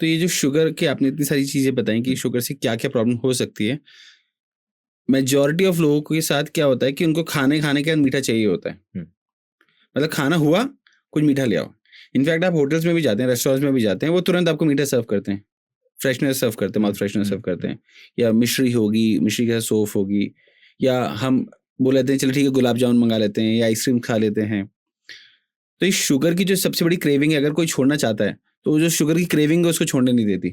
तो ये जो शुगर की आपने इतनी सारी चीज़ें बताई कि शुगर से क्या-क्या प्रॉब्लम हो सकती है। मेजॉरिटी ऑफ लोगों के साथ क्या होता है कि उनको खाने के बाद मीठा चाहिए होता है। हुँ। मतलब खाना हुआ, कुछ मीठा ले आओ। इनफैक्ट आप होटल्स में भी जाते हैं, रेस्टोरेंट्स में भी जाते हैं, वो तुरंत आपको मीठा सर्व करते हैं। फ्रेशनर सर्व करते हैं, माउथ फ्रेशनर सर्व करते हैं। या मिश्री होगी, मिश्री के साथ सौंफ होगी, या हम बोल लेते हैं चलो ठीक है गुलाब जामुन मँगा लेते हैं या आइसक्रीम खा लेते हैं। तो इस शुगर की जो सबसे बड़ी क्रेविंग है, अगर कोई छोड़ना चाहता है, तो वो जो शुगर की क्रेविंग है उसको छोड़ने नहीं देती।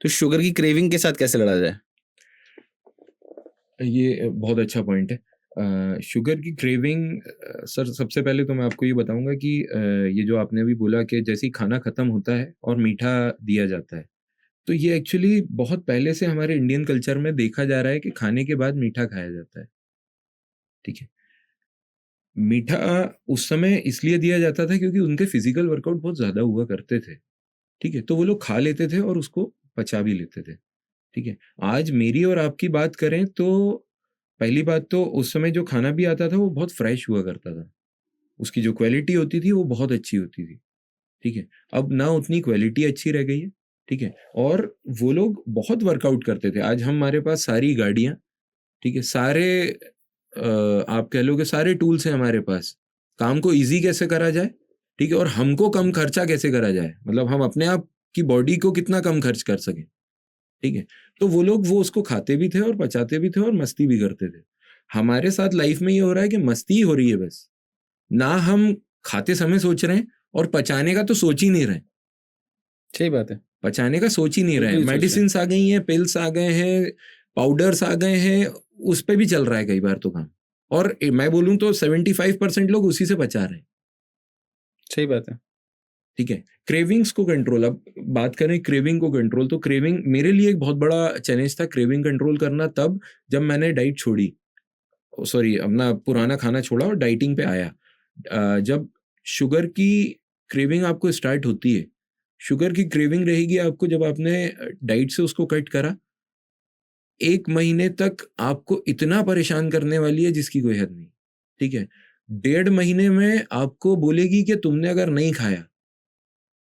तो शुगर की क्रेविंग के साथ कैसे लड़ा जाए? ये बहुत अच्छा पॉइंट है। शुगर की क्रेविंग सर सबसे पहले तो मैं आपको ये बताऊँगा कि ये जो आपने अभी बोला कि जैसे ही खाना खत्म होता है और मीठा दिया जाता है, तो ये एक्चुअली बहुत पहले से हमारे इंडियन कल्चर में देखा जा रहा है कि खाने के बाद मीठा खाया जाता है, ठीक है? मीठा उस समय इसलिए दिया जाता था क्योंकि उनके फिज़िकल वर्कआउट बहुत ज़्यादा हुआ करते थे, ठीक है? तो वो लोग खा लेते थे और उसको पचा भी लेते थे, ठीक है? आज मेरी और आपकी बात करें तो पहली बात तो उस समय जो खाना भी आता था वो बहुत फ्रेश हुआ करता था। उसकी जो क्वालिटी होती थी वो बहुत अच्छी होती थी, ठीक है? अब ना उतनी क्वालिटी अच्छी रह गई है, ठीक है? और वो लोग बहुत वर्कआउट करते थे। आज हमारे पास सारी गाड़ियाँ, ठीक है? सारे आप कह लो कि सारे टूल्स हैं हमारे पास। काम को ईज़ी कैसे करा जाए, ठीक है? और हमको कम खर्चा कैसे करा जाए? मतलब हम अपने आप की बॉडी को कितना कम खर्च कर सकें, ठीक है? तो वो लोग वो उसको खाते भी थे और पचाते भी थे और मस्ती भी करते थे। हमारे साथ लाइफ़ में ये हो रहा है कि मस्ती ही हो रही है बस। ना हम खाते समय सोच रहे हैं और पचाने का तो सोच ही नहीं रहे हैं। सही बात है। पचाने का सोच ही नहीं रहे हैं। बिल्कुल नहीं सोच रहे हैं। मेडिसिन्स आ गई हैं, पिल्स आ गए हैं, पाउडर्स आ गए हैं, उस पे भी चल रहा है कई बार तो काम। और मैं बोलूँ तो 75% लोग उसी से पचा रहे हैं, सही बात है। ठीक है? क्रेविंग्स को कंट्रोल, अब बात करें क्रेविंग को कंट्रोल, तो क्रेविंग मेरे लिए एक बहुत बड़ा चैलेंज था क्रेविंग कंट्रोल करना तब जब मैंने डाइट छोड़ी। सॉरी अपना पुराना खाना छोड़ा और डाइटिंग पे आया। जब शुगर की क्रेविंग आपको स्टार्ट होती है, शुगर की क्रेविंग रहेगी आपको जब आपने डाइट से उसको कट करा, 1 महीने तक आपको इतना परेशान करने वाली है जिसकी कोई हद नहीं, ठीक है? 1.5 महीने में आपको बोलेगी कि तुमने अगर नहीं खाया,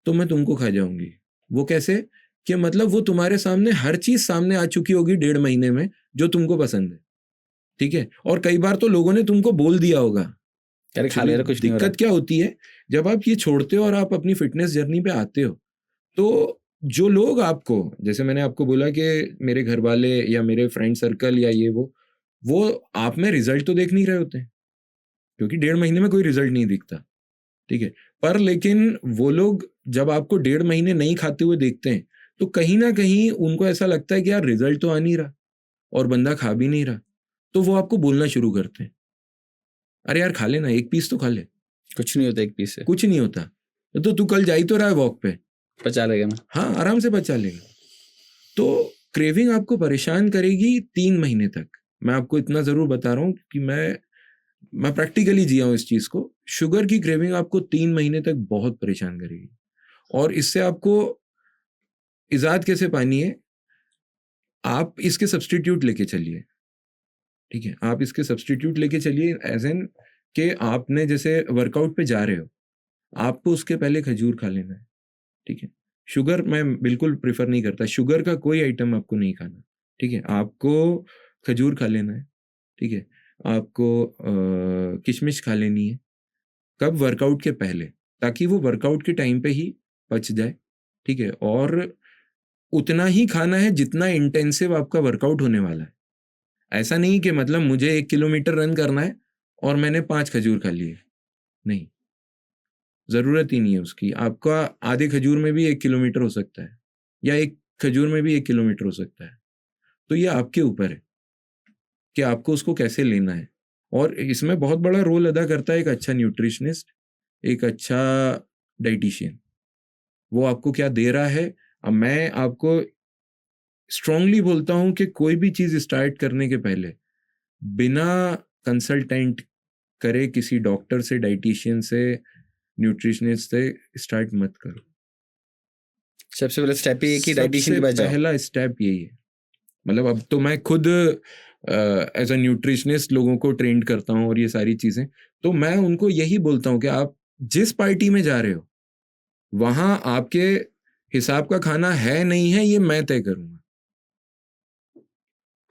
तो मैं तुमको खा जाऊँगी। वो कैसे? कि मतलब वो तुम्हारे सामने हर चीज़ सामने आ चुकी होगी 1.5 महीने में, जो तुमको पसंद है, ठीक है? और कई बार तो लोगों ने तुमको बोल दिया होगा। अरे खा एक्चुअली ले रहा कुछ नहीं हो रहा। दिक्कत क्या होती है, जब आप ये छोड़ते हो और आप अपनी फ़िटनेस जर्नी पे आते हो, तो जो लोग आपको, जैसे मैंने आपको बोला कि मेरे घरवाले या मेरे फ्रेंड सर्कल या वो आप में रिज़ल्ट तो देख नहीं रहे होते हैं, क्योंकि 1.5 महीने में कोई रिज़ल्ट नहीं दिखता, ठीक है? पर लेकिन वो लोग जब आपको 1.5 महीने नहीं खाते हुए देखते हैं, तो कहीं न कहीं उनको ऐसा लगता है कि यार रिज़ल्ट तो आ नहीं रहा और बंदा खा भी नहीं रहा, तो वो आपको बोलना शुरू करते हैं, "अरे यार खा ले ना, 1 पीस तो खा ले, कुछ नहीं होता एक पीस से। कुछ नहीं होता। तो तू कल जा ही तो रहा है वॉक पे।" पचा लेगा ना। हाँ, आराम से बचा लेगा। तो क्रेविंग आपको परेशान करेगी 3 महीने तक। मैं आपको इतना ज़रूर बता रहा हूँ कि मैं प्रैक्टिकली जिया हूँ इस चीज़ को। शुगर की क्रेविंग आपको 3 महीने तक बहुत परेशान करेगी और इससे आपको इज़ाद कैसे पानी है, आप इसके सब्स्टिट्यूट लेके चलिए, ठीक है? आप इसके सब्स्टिट्यूट लेके चलिए एज़ इन कि आपने जैसे वर्कआउट पे जा रहे हो, आपको उसके पहले खजूर खा लेना है, ठीक है? शुगर मैं बिल्कुल प्रेफ़र नहीं करता, शुगर का कोई आइटम आपको नहीं खाना, ठीक है? आपको खजूर खा लेना है, ठीक है? आपको किशमिश खा लेनी है, कब? वर्कआउट के पहले, ताकि वो वर्कआउट के टाइम पे ही पच जाए, ठीक है? और उतना ही खाना है जितना इंटेंसिव आपका वर्कआउट होने वाला है। ऐसा नहीं कि मतलब मुझे 1 किलोमीटर रन करना है और मैंने 5 खजूर खा लिए, नहीं, ज़रूरत ही नहीं है उसकी। आपका आधे खजूर में भी 1 किलोमीटर हो सकता है या 1 खजूर में भी 1 किलोमीटर हो सकता है। तो ये आपके ऊपर है कि आपको उसको कैसे लेना है और इसमें बहुत बड़ा रोल अदा करता है एक अच्छा न्यूट्रिशनिस्ट, एक अच्छा डायटीशियन। वो आपको क्या दे रहा है। अब मैं आपको स्ट्रांगली बोलता हूँ कि कोई भी चीज़ स्टार्ट करने के पहले बिना कंसल्टेंट करे किसी डॉक्टर से, डायटीशियन से, न्यूट्रिशनिस्ट से स्टार्ट मत करो। सबसे पहला स्टेप ये है कि डायटीशियन सबसे के पास जाओ। पहला स्टेप यही है। मतलब अब तो मैं खुद एज़ अ न्यूट्रिशनिस्ट लोगों को ट्रेन्ड करता हूँ और ये सारी चीज़ें। तो मैं उनको यही बोलता हूँ कि आप जिस पार्टी में जा रहे हो, वहाँ आपके हिसाब का खाना है नहीं है ये मैं तय करूंगा।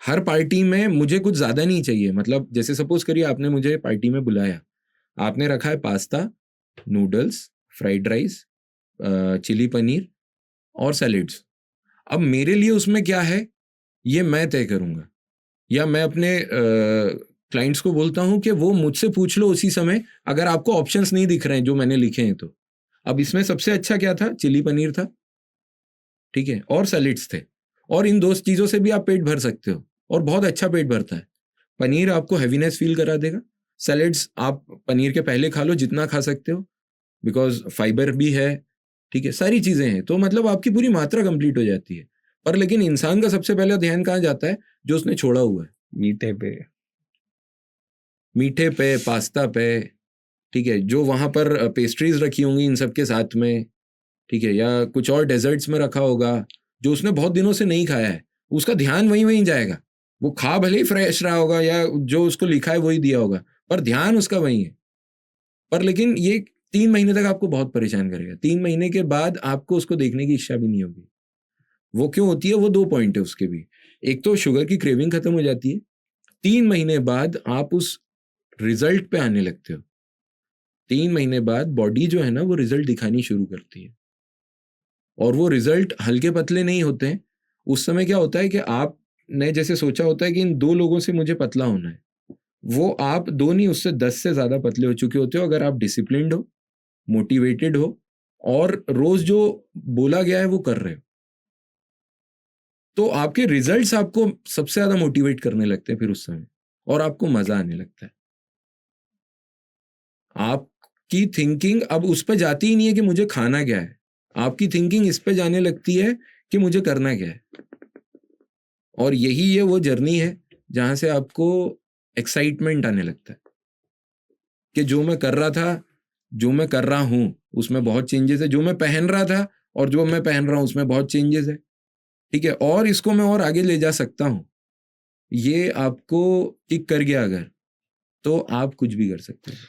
हर पार्टी में मुझे कुछ ज्यादा नहीं चाहिए, मतलब जैसे सपोज करिए आपने मुझे पार्टी में बुलाया, आपने रखा है pasta, noodles, fried rice, chilli paneer और सैलेड्स। अब मेरे लिए उसमें क्या है ये मैं तय करूंगा, या मैं अपने क्लाइंट्स को बोलता हूं कि वो मुझसे पूछ लो उसी समय, अगर आपको ऑप्शंस नहीं दिख रहे हैं जो मैंने लिखे हैं तो। अब इसमें सबसे अच्छा क्या था, चिली पनीर था, ठीक है, और सैलेड्स थे, और इन दो चीज़ों से भी आप पेट भर सकते हो और बहुत अच्छा पेट भरता है। पनीर आपको हैवीनेस फील करा देगा, सैलेड्स आप पनीर के पहले खा लो जितना खा सकते हो, बिकॉज फाइबर भी है, ठीक है, सारी चीज़ें हैं, तो मतलब आपकी पूरी मात्रा कंप्लीट हो जाती है। पर लेकिन इंसान का सबसे पहले ध्यान कहाँ जाता है, जो उसने छोड़ा हुआ है, मीठे पे, पास्ता पे, ठीक है, जो वहाँ पर पेस्ट्रीज रखी होंगी इन सब के साथ में, ठीक है, या कुछ और डेजर्ट्स में रखा होगा जो उसने बहुत दिनों से नहीं खाया है, उसका ध्यान वहीं वहीं जाएगा। वो खा भले ही फ्रेश रहा होगा या जो उसको लिखा है वही दिया होगा, पर ध्यान उसका वहीं है। पर लेकिन ये 3 महीने तक आपको बहुत परेशान करेगा। 3 महीने के बाद आपको उसको देखने की इच्छा भी नहीं होगी। वो क्यों होती है, वो 2 पॉइंट है उसके भी। एक तो शुगर की क्रेविंग खत्म हो जाती है, 3 महीने बाद आप उस रिजल्ट पे आने लगते हो। 3 महीने बाद बॉडी जो है ना वो रिजल्ट दिखानी शुरू करती है, और वो रिजल्ट हल्के पतले नहीं होते हैं। उस समय क्या होता है कि आपने जैसे सोचा होता है कि इन 2 लोगों से मुझे पतला होना है, वो आप 2 नहीं उससे 10 से ज़्यादा पतले हो चुके होते हो अगर आप डिसिप्लिन्ड हो, मोटिवेटेड हो और रोज़ जो बोला गया है वो कर रहे हो। तो आपके रिजल्ट्स आपको सबसे ज़्यादा मोटिवेट करने लगते हैं फिर उस समय, और आपको मज़ा आने लगता है। आपकी थिंकिंग अब उस पे जाती ही नहीं है कि मुझे खाना क्या है, आपकी थिंकिंग इस पे जाने लगती है कि मुझे करना क्या है। और यही ये वो जर्नी है जहाँ से आपको एक्साइटमेंट आने लगता है कि जो मैं कर रहा था, जो मैं कर रहा हूँ, उसमें बहुत चेंजेस है। जो मैं पहन रहा था और जो मैं पहन रहा हूँ उसमें बहुत चेंजेस है, ठीक है, और इसको मैं और आगे ले जा सकता हूँ। ये आपको किक कर गया अगर, तो आप कुछ भी कर सकते हैं।